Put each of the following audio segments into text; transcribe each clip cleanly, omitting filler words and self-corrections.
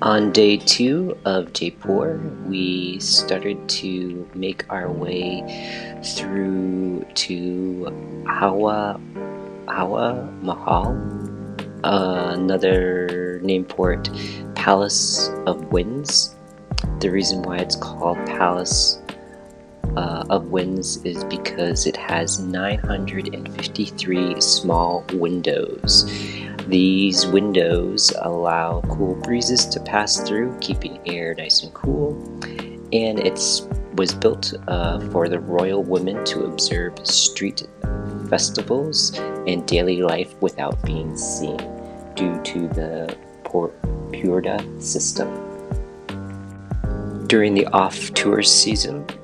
On day 2 of Jaipur, we started to make our way through to Hawa Mahal, another name for it, Palace of Winds. The reason why it's called Palace of Winds is because it has 953 small windows. These windows allow cool breezes to pass through, keeping air nice and cool, and it was built for the royal women to observe street festivals and daily life without being seen due to the Purda system. During the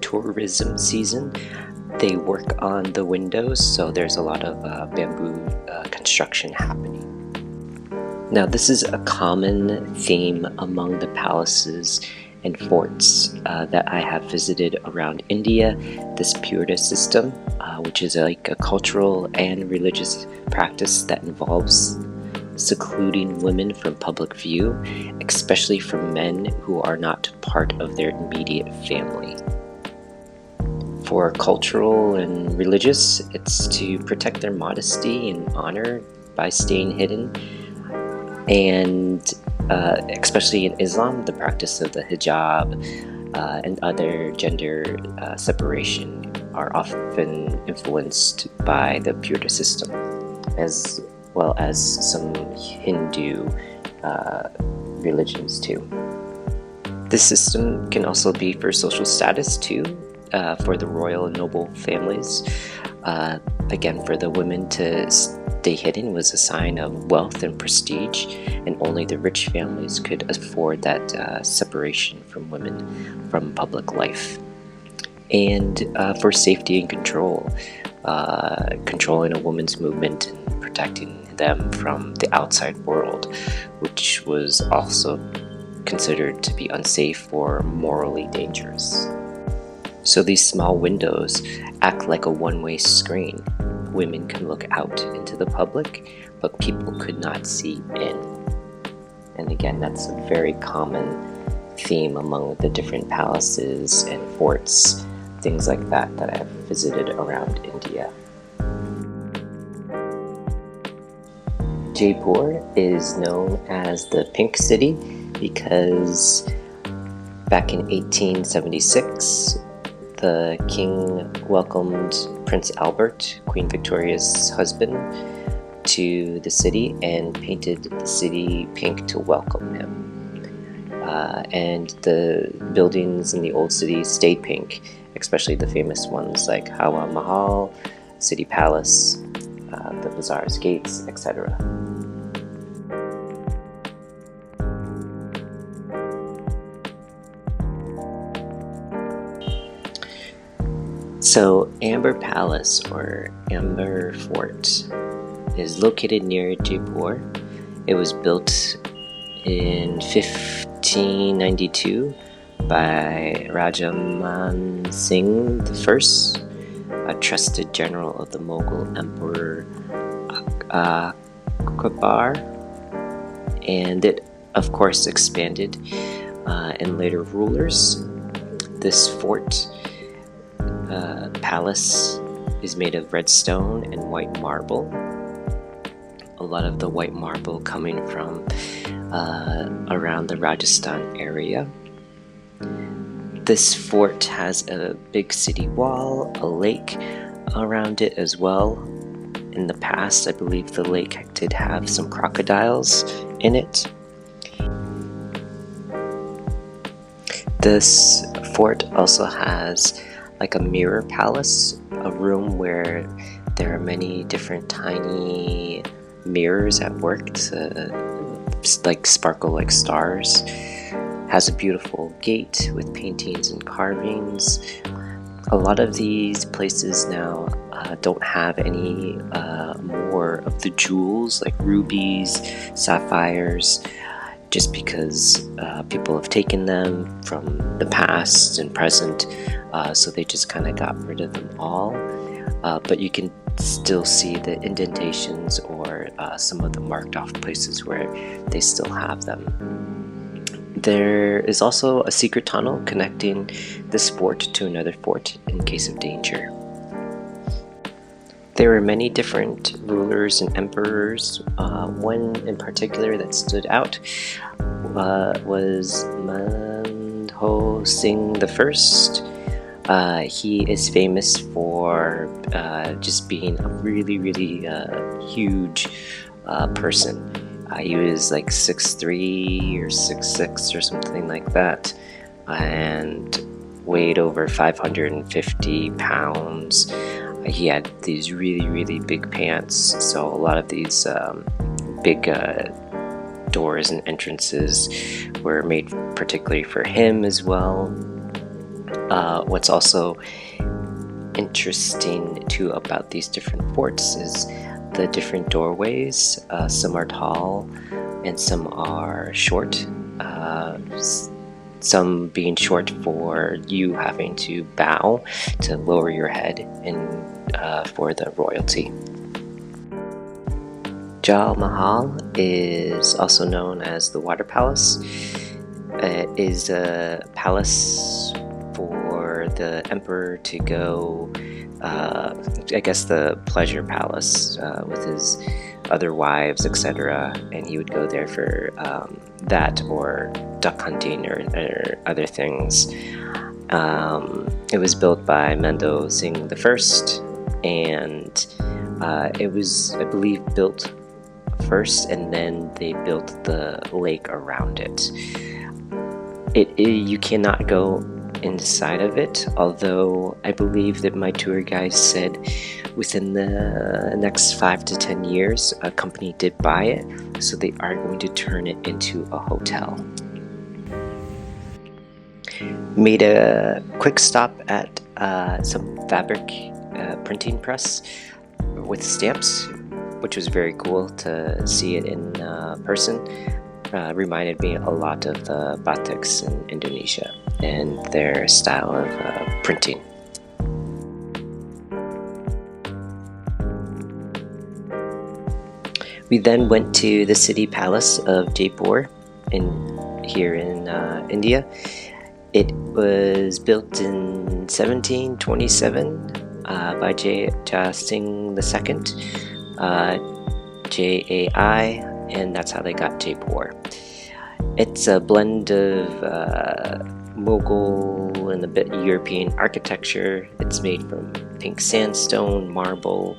tourism season, they work on the windows, so there's a lot of bamboo construction happening. Now, this is a common theme among the palaces and forts that I have visited around India, this Purda system, which is like a cultural and religious practice that involves secluding women from public view, especially from men who are not part of their immediate family. For cultural and religious, it's to protect their modesty and honor by staying hidden. And especially in Islam, the practice of the hijab and other gender separation are often influenced by the Purda system, as well as some Hindu religions too. This system can also be for social status too, for the royal and noble families. Again, for the women to stay hidden was a sign of wealth and prestige, and only the rich families could afford that separation from women from public life. And for safety and control, controlling a woman's movement and protecting them from the outside world, which was also considered to be unsafe or morally dangerous. So these small windows act like a one-way screen. Women can look out into the public, but people could not see in. And again, that's a very common theme among the different palaces and forts, things like that I've visited around India. Jaipur is known as the Pink City because back in 1876, the king welcomed Prince Albert, Queen Victoria's husband, to the city and painted the city pink to welcome him. And the buildings in the old city stayed pink, especially the famous ones like Hawa Mahal, City Palace, the bazaars, gates, etc. So Amber Palace or Amber Fort is located near Jaipur. It was built in 1592 by Raja Man Singh I, a trusted general of the Mughal Emperor Akbar, and it of course expanded in later rulers. This fort palace is made of red stone and white marble. A lot of the white marble coming from around the Rajasthan area. This fort has a big city wall, a lake around it as well. In the past, I believe the lake did have some crocodiles in it. This fort also has like a mirror palace, a room where there are many different tiny mirrors at work to like sparkle like stars. Has a beautiful gate with paintings and carvings. A lot of these places now don't have any more of the jewels like rubies, sapphires, just because people have taken them from the past and present, so they just kind of got rid of them all. But you can still see the indentations or some of the marked off places where they still have them. There is also a secret tunnel connecting this fort to another fort in case of danger. There were many different rulers and emperors. One in particular that stood out was Manho Singh the First. He is famous for just being a really huge person. He was like 6'3" or 6'6" or something like that, and weighed over 550 pounds. He had these really big pants, so a lot of these big doors and entrances were made particularly for him as well. What's also interesting too about these different forts is the different doorways. Some are tall and some are short. Some being short for you having to bow to lower your head and for the royalty. Jal Mahal is also known as the Water Palace. It is a palace for the emperor to go, I guess the pleasure palace with his other wives, etc. And he would go there for that or duck hunting or other things. It was built by Mando Singh the First, and it was, I believe, built first, and then they built the lake around it. You cannot go inside of it, although I believe that my tour guide said within the next 5 to 10 years a company did buy it, so they are going to turn it into a hotel. Made a quick stop at some fabric printing press with stamps, which was very cool to see it in person. Reminded me a lot of the batiks in Indonesia and their style of printing. We then went to the city palace of Jaipur here in India. It was built in 1727 by Jai Singh II, Jai, and that's how they got Jaipur. It's a blend of Mughal and a bit European architecture. It's made from pink sandstone, marble,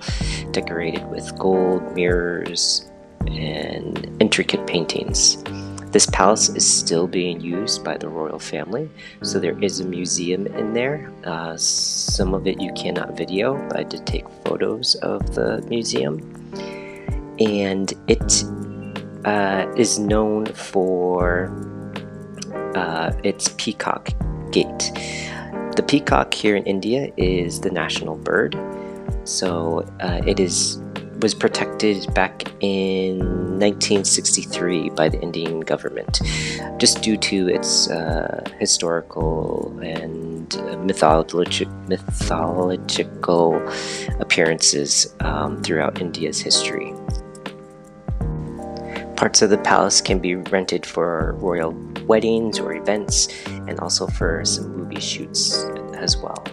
decorated with gold, mirrors, and intricate paintings. This palace is still being used by the royal family, so there is a museum in there. Some of it you cannot video, but I did take photos of the museum. And it is known for its peacock gate. The peacock here in India is the national bird, so it was protected back in 1963 by the Indian government, just due to its historical and mythological appearances throughout India's history. Parts of the palace can be rented for royal weddings or events, and also for some movie shoots as well.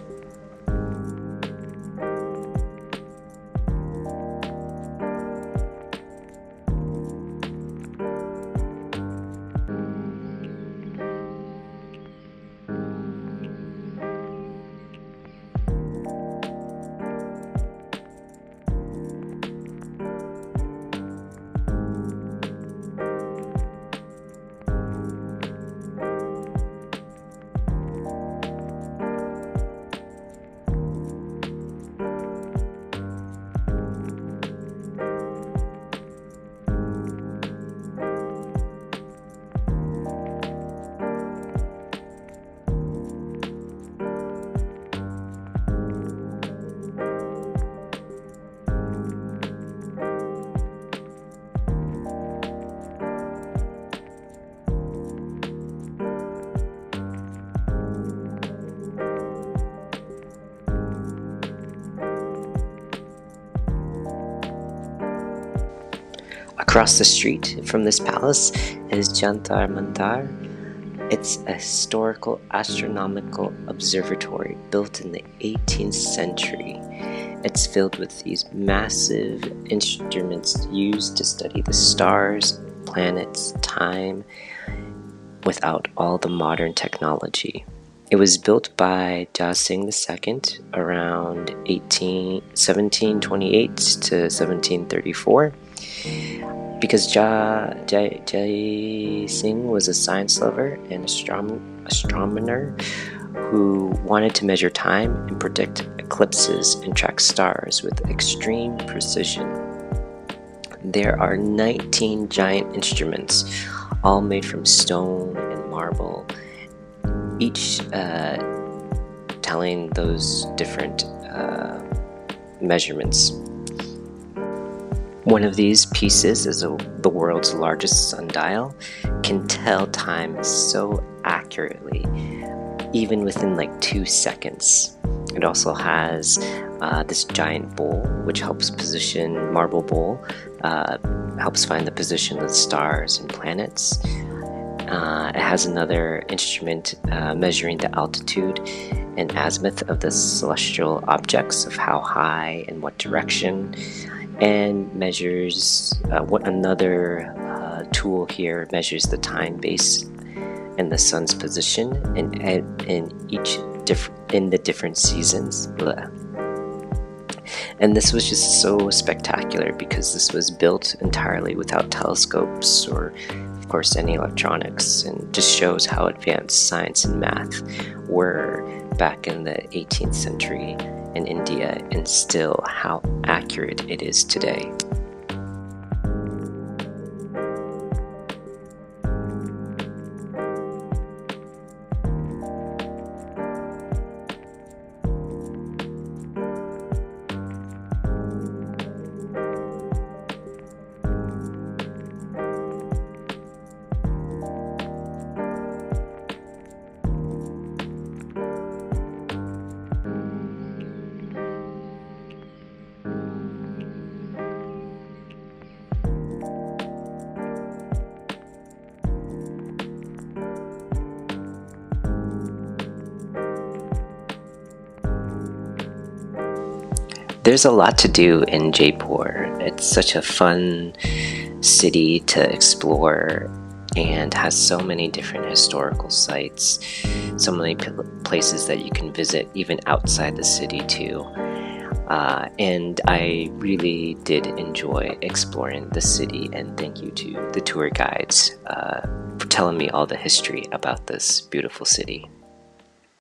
Across the street from this palace is Jantar Mantar. It's a historical astronomical observatory built in the 18th century. It's filled with these massive instruments used to study the stars, planets, time, without all the modern technology. It was built by Jia II around 1728 to 1734. Because Jai Singh was a science lover and astronomer who wanted to measure time and predict eclipses and track stars with extreme precision. There are 19 giant instruments, all made from stone and marble, each telling those different measurements. One of these pieces is the world's largest sundial, can tell time so accurately, even within like 2 seconds. It also has this giant bowl, which helps position, marble bowl, helps find the position of the stars and planets. It has another instrument measuring the altitude and azimuth of the celestial objects, of how high and what direction, and measures another tool here measures the time base and the sun's position in the different seasons. And this was just so spectacular because this was built entirely without telescopes or, of course, any electronics, and just shows how advanced science and math were back in the 18th century in India, and still how accurate it is today. There's a lot to do in Jaipur. It's such a fun city to explore and has so many different historical sites, so many places that you can visit even outside the city too. And I really did enjoy exploring the city, and thank you to the tour guides for telling me all the history about this beautiful city.